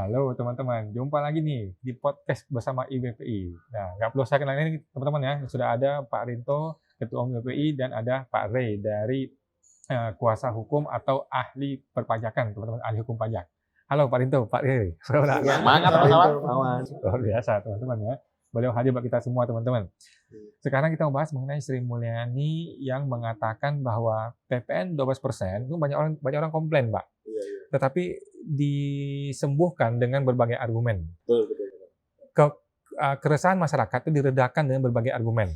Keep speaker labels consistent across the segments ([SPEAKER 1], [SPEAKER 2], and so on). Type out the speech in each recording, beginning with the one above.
[SPEAKER 1] Halo teman-teman, jumpa lagi nih di podcast bersama IBPI. Nah, nggak perlu saya kenalin teman-teman ya, sudah ada Pak Rinto, Ketua Umum IBPI, dan ada Pak Rey dari kuasa hukum atau ahli perpajakan, teman-teman, ahli hukum pajak. Halo Pak Rinto, Pak Rey, selamat
[SPEAKER 2] Ya,
[SPEAKER 3] Semangat
[SPEAKER 2] Pak
[SPEAKER 3] Mas
[SPEAKER 2] Rinto,
[SPEAKER 3] Awan.
[SPEAKER 2] Awan.
[SPEAKER 1] luar biasa teman-teman ya. Beliau hadir buat kita semua teman-teman. Sekarang kita membahas mengenai Sri Mulyani yang mengatakan bahwa PPN 12% itu banyak orang komplain, Pak.
[SPEAKER 3] Iya.
[SPEAKER 1] Tetapi disembuhkan dengan berbagai argumen.
[SPEAKER 3] Betul.
[SPEAKER 1] Keresahan masyarakat itu diredakan dengan berbagai argumen.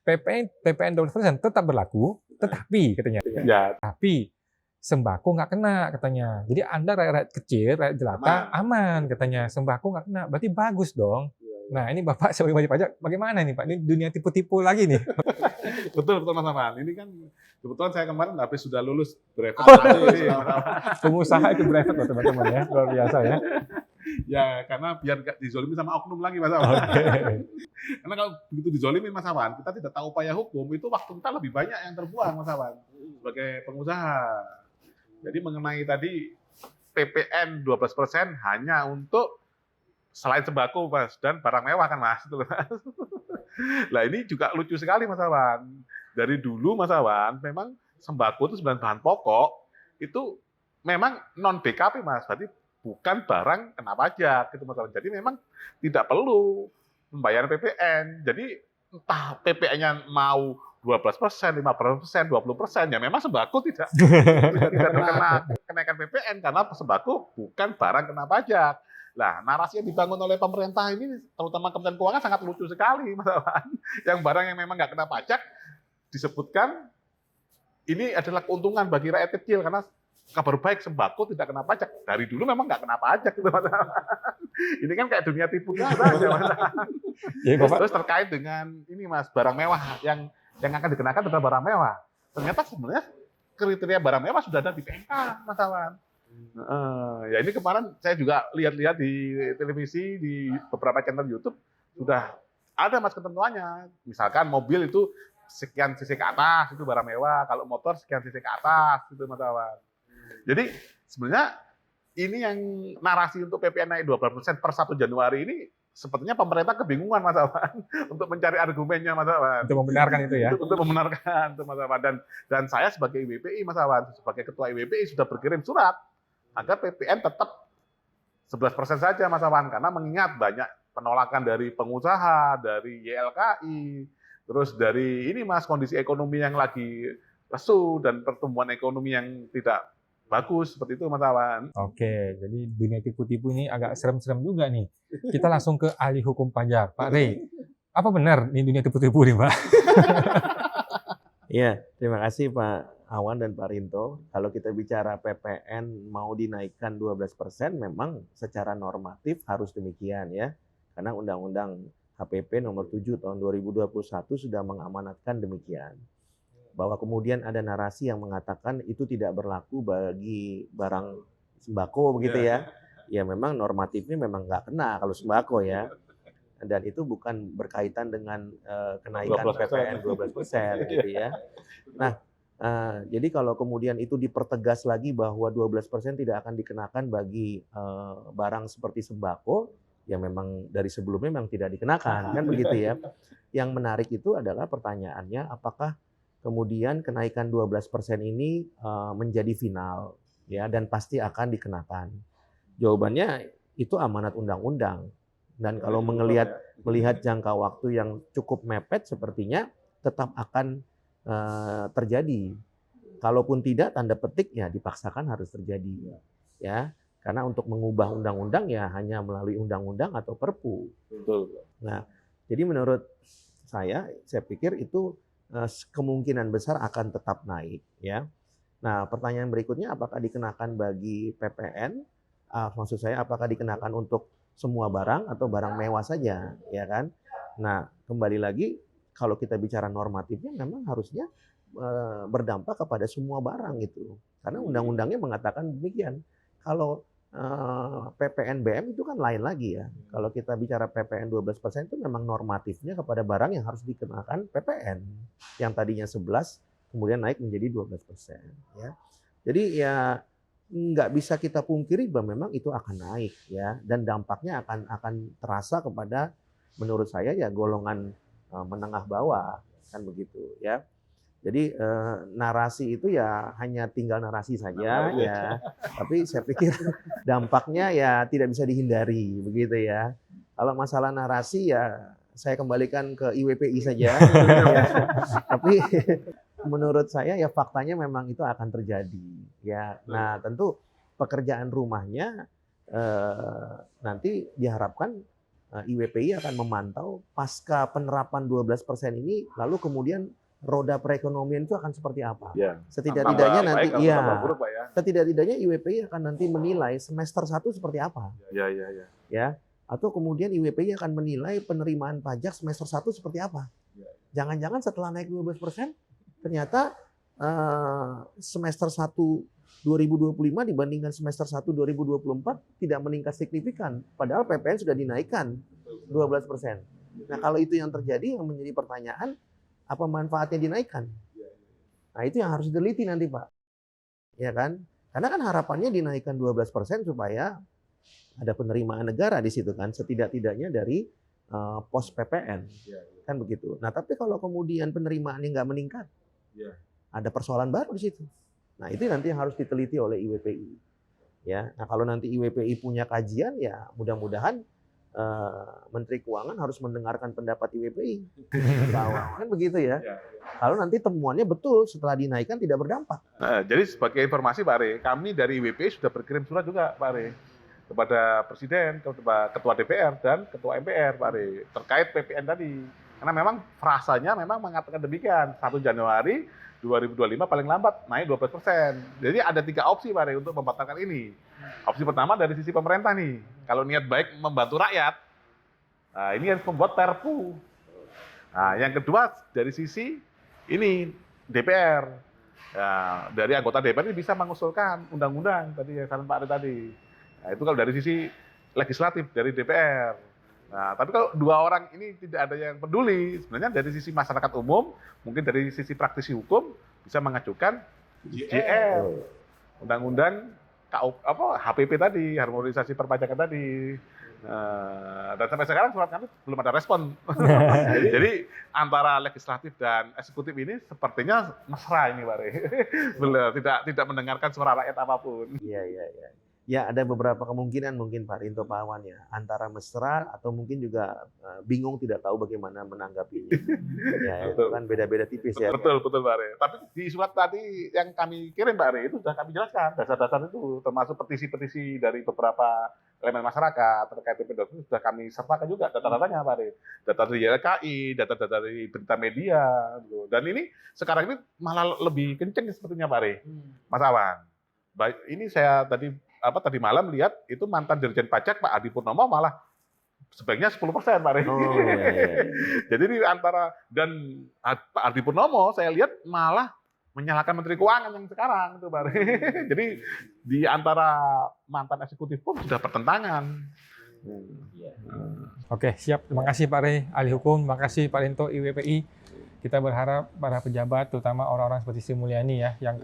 [SPEAKER 1] PPN 12% tetap berlaku, tetapi katanya,
[SPEAKER 3] Ya,
[SPEAKER 1] tapi sembako nggak kena katanya. Jadi Anda rakyat kecil, rakyat jelata aman katanya. Sembako nggak kena, berarti bagus dong. Nah, ini Bapak sebagai wajib pajak, bagaimana nih Pak? Ini dunia tipu-tipu lagi nih.
[SPEAKER 3] betul Mas Awan. Ini kan kebetulan saya kemarin habis sudah lulus brevet.
[SPEAKER 1] Pengusaha itu brevet loh teman-teman ya, luar biasa ya.
[SPEAKER 3] Ya, karena biar nggak dizolimi sama oknum lagi Mas Awan.
[SPEAKER 1] Oke.
[SPEAKER 3] Karena kalau begitu dizolimi Mas Awan, kita tidak tahu upaya hukum, itu waktu kita lebih banyak yang terbuang Mas Awan sebagai pengusaha. Jadi mengenai tadi PPN 12% hanya untuk selain sembako Mas dan barang mewah kan Mas itu. Lah ini juga lucu sekali Mas Awan. Dari dulu Mas Awan memang sembako itu sebenarnya bahan pokok itu memang non BKP Mas. Berarti bukan barang kena pajak gitu Mas Awan. Jadi memang tidak perlu membayar PPN. Jadi entah PPN-nya mau 12%, 15%, 20%, ya memang sembako tidak terkena kenaikan PPN karena sembako bukan barang kena pajak. Nah, narasi yang dibangun oleh pemerintah ini, terutama Kementerian Keuangan, sangat lucu sekali, Mas Awan. Yang barang yang memang nggak kena pajak disebutkan ini adalah keuntungan bagi rakyat kecil karena kabar baik sembako tidak kena pajak. Dari dulu memang nggak kena pajak, gitu, Mas Awan. Ini kan kayak dunia tipu saja, Mas Awan. Terus terkait dengan ini Mas, barang mewah yang akan dikenakan adalah barang mewah. Ternyata sebenarnya kriteria barang mewah sudah ada di PMK, Mas Awan. Ya ini kemarin saya juga lihat-lihat di televisi, di beberapa channel YouTube sudah ada Mas ketentuannya. Misalkan mobil itu sekian cc ke atas itu barang mewah, kalau motor sekian cc ke atas itu Mas Awan. Jadi sebenarnya ini yang narasi untuk PPN naik 12% per 1 Januari ini sepertinya pemerintah kebingungan Mas Awan untuk mencari argumennya Mas Awan.
[SPEAKER 1] Untuk membenarkan itu ya.
[SPEAKER 3] Untuk membenarkan itu Mas Awan dan saya sebagai IBPI Mas Awan, sebagai ketua IBPI sudah berkirim surat agar PPN tetap 11% saja Mas Awan, karena mengingat banyak penolakan dari pengusaha, dari YLKI, terus dari ini Mas kondisi ekonomi yang lagi lesu dan pertumbuhan ekonomi yang tidak bagus seperti itu Mas Awan.
[SPEAKER 1] Oke, jadi dunia tipu-tipu ini agak serem-serem juga nih. Kita langsung ke ahli hukum pajak, Pak Rey. Apa benar nih dunia tipu-tipu nih Pak?
[SPEAKER 2] Iya, terima kasih Pak Awan dan Pak Rinto. Kalau kita bicara PPN mau dinaikkan 12%, memang secara normatif harus demikian ya. Karena Undang-Undang HPP nomor 7 tahun 2021 sudah mengamanatkan demikian. Bahwa kemudian ada narasi yang mengatakan itu tidak berlaku bagi barang sembako begitu ya. Ya memang normatifnya memang nggak kena kalau sembako ya. Dan itu bukan berkaitan dengan kenaikan
[SPEAKER 3] 12%.
[SPEAKER 2] PPN 12% gitu ya. Nah, jadi kalau kemudian itu dipertegas lagi bahwa 12% tidak akan dikenakan bagi barang seperti sembako, ya memang dari sebelumnya memang tidak dikenakan, kan begitu ya. Yang menarik itu adalah pertanyaannya apakah kemudian kenaikan 12% ini menjadi final ya dan pasti akan dikenakan. Jawabannya itu amanat undang-undang. Dan kalau melihat jangka waktu yang cukup mepet sepertinya tetap akan terjadi. Kalaupun tidak tanda petik ya dipaksakan harus terjadi. Ya, karena untuk mengubah undang-undang ya hanya melalui undang-undang atau perpu.
[SPEAKER 3] Betul.
[SPEAKER 2] Nah, jadi menurut saya pikir itu kemungkinan besar akan tetap naik ya. Nah, pertanyaan berikutnya apakah dikenakan bagi PPN? Maksud saya apakah dikenakan untuk semua barang atau barang mewah saja, ya kan? Nah, kembali lagi kalau kita bicara normatifnya memang harusnya berdampak kepada semua barang itu. Karena undang-undangnya mengatakan demikian. Kalau PPNBM itu kan lain lagi ya. Kalau kita bicara PPN 12% itu memang normatifnya kepada barang yang harus dikenakan PPN. Yang tadinya 11 kemudian naik menjadi 12%, ya. Jadi ya nggak bisa kita pungkiri bahwa memang itu akan naik ya, dan dampaknya akan terasa kepada, menurut saya ya, golongan menengah bawah, kan begitu ya. Jadi narasi itu ya hanya tinggal narasi saja ya, tapi saya pikir dampaknya ya tidak bisa dihindari begitu ya. Kalau masalah narasi ya saya kembalikan ke IWPI saja. Ya. Tapi menurut saya ya faktanya memang itu akan terjadi ya. Nah tentu pekerjaan rumahnya nanti diharapkan IWPI akan memantau pasca penerapan 12% ini, lalu kemudian roda perekonomian itu akan seperti apa.
[SPEAKER 3] Ya.
[SPEAKER 2] Setidak-tidaknya nanti
[SPEAKER 3] Buruk, Pak, ya.
[SPEAKER 2] setidak-tidaknya IWPI akan nanti menilai semester 1 seperti apa.
[SPEAKER 3] Ya.
[SPEAKER 2] Ya. Atau kemudian IWPI akan menilai penerimaan pajak semester 1 seperti apa. Jangan-jangan setelah naik 12%, ternyata semester 1 2025 dibandingkan semester 1 2024 tidak meningkat signifikan. Padahal PPN sudah dinaikkan 12%. Nah kalau itu yang terjadi, yang menjadi pertanyaan, apa manfaatnya dinaikkan? Nah itu yang harus diteliti nanti Pak. Ya kan? Karena kan harapannya dinaikkan 12% supaya ada penerimaan negara di situ kan, setidak-tidaknya dari pos PPN. Kan begitu. Nah tapi kalau kemudian penerimaannya nggak meningkat, ada persoalan baru di situ. Nah itu nanti yang harus diteliti oleh IWPI. Ya, nah kalau nanti IWPI punya kajian, ya mudah-mudahan Menteri Keuangan harus mendengarkan pendapat IWPI. Kan begitu ya. Kalau nanti temuannya betul setelah dinaikkan tidak berdampak.
[SPEAKER 3] Nah, jadi sebagai informasi Pak Are, kami dari IWPI sudah berkirim surat juga Pak Are, kepada Presiden, Ketua DPR dan Ketua MPR Pak Are, terkait PPN tadi. Karena memang frasanya memang mengatakan demikian, 1 Januari 2025 paling lambat naik 12%. Jadi ada 3 opsi Pak Are untuk membatalkan ini. Opsi pertama dari sisi pemerintah nih, kalau niat baik membantu rakyat, nah ini harus membuat Perpu. Nah yang kedua dari sisi ini DPR, ya, dari anggota DPR ini bisa mengusulkan undang-undang tadi yang saran Pak Are tadi. Nah itu kalau dari sisi legislatif dari DPR. Nah, tapi kalau 2 orang ini tidak ada yang peduli, sebenarnya dari sisi masyarakat umum, mungkin dari sisi praktisi hukum bisa mengajukan JR, undang-undang HPP tadi, harmonisasi perpajakan tadi. Dan sampai sekarang surat kami belum ada respon. Jadi antara legislatif dan eksekutif ini sepertinya mesra ini, Pak Re. Belum, tidak mendengarkan suara rakyat apapun.
[SPEAKER 2] Iya. Ya ada beberapa kemungkinan mungkin Pak Rinto Pak Awan ya, antara mesra atau mungkin juga bingung tidak tahu bagaimana menanggapinya. Ya itu kan beda-beda tipis ya.
[SPEAKER 3] Betul Pak Re. Tapi di surat tadi yang kami kirim Pak Re itu sudah kami jelaskan dasar-dasar itu, termasuk petisi-petisi dari beberapa elemen masyarakat terkait PPN itu sudah kami sertakan juga data-datanya Pak Re. Data dari YLKI, data-data dari berita media. Gitu. Dan ini sekarang ini malah lebih kenceng sepertinya Pak Re, Mas Awan. Baik, ini saya tadi malam lihat itu mantan Dirjen Pajak Pak Adi Purnomo malah sebaiknya 10% Pak Re. Iya. Jadi di antara dan Pak Adi Purnomo saya lihat malah menyalahkan Menteri Keuangan yang sekarang itu Pak Re. Jadi di antara mantan eksekutif pun sudah pertentangan.
[SPEAKER 1] Oke, siap. Terima kasih Pak Re, ahli hukum. Terima kasih Pak Rinto, IWPI. Kita berharap para pejabat, terutama orang-orang seperti Sri Mulyani ya, yang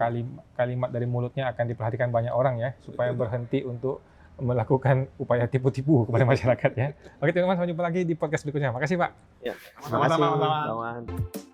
[SPEAKER 1] kalimat dari mulutnya akan diperhatikan banyak orang ya, supaya berhenti untuk melakukan upaya tipu-tipu kepada masyarakat ya. Oke teman-teman, sampai jumpa lagi di podcast berikutnya. Makasih Pak.
[SPEAKER 2] Ya, terima kasih.